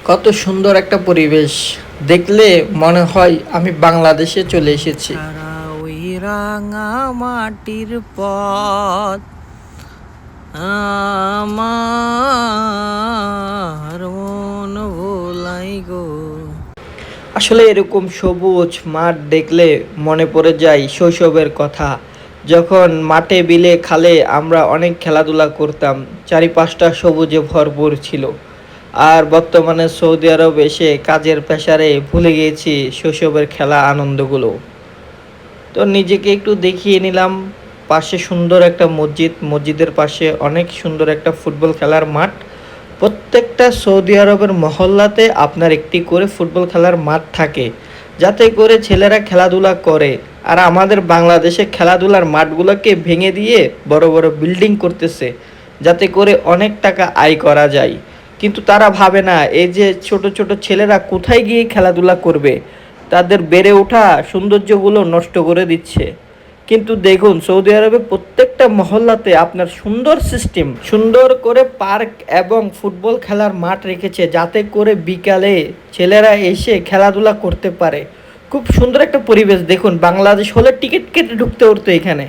কত সুন্দর একটা পরিবেশ, দেখলে মনে হয় আমি বাংলাদেশে চলে এসেছি। সারা ওই রাঙা মাটির পথ আমার মন ভোলাই গো। আসলে এরকম সবুজ মাঠ দেখলে মনে পড়ে যায় শৈশবের কথা, যখন মাঠে বিলে খালে আমরা অনেক খেলাধুলা করতাম, চারিপাশটা সবুজে ভরপুর ছিল। আর বর্তমানে সৌদি আরব এসে কাজের প্রেসারে ভুলে গিয়েছি শৈশবের খেলা আনন্দগুলো। তো নিজেকে একটু দেখিয়ে নিলাম, পাশে সুন্দর একটা মসজিদ, মসজিদের পাশে অনেক সুন্দর একটা ফুটবল খেলার মাঠ। প্রত্যেকটা সৌদি আরবের মহল্লাতে আপনার একটি করে ফুটবল খেলার মাঠ থাকে, যাতে করে ছেলেরা খেলাধুলা করে। আর আমাদের বাংলাদেশে খেলাধুলার মাঠগুলোকে ভেঙে দিয়ে বড় বড় বিল্ডিং করতেছে, যাতে করে অনেক টাকা আয় করা যায়। কিন্তু তারা ভাবে না, এই যে ছোট ছোট ছেলেরা কোথায় গিয়ে খেলাধুলা করবে, তাদের বেড়ে ওঠা সৌন্দর্যগুলো নষ্ট করে দিচ্ছে। কিন্তু দেখুন, সৌদি আরবে প্রত্যেকটা মহল্লাতে আপনার সুন্দর সিস্টেম, সুন্দর করে পার্ক এবং ফুটবল খেলার মাঠ রেখেছে, যাতে করে বিকালে ছেলেরা এসে খেলাধুলা করতে পারে। খুব সুন্দর একটা পরিবেশ। দেখুন, বাংলাদেশ হলে টিকিট কেটে ঢুকতে হতো এখানে।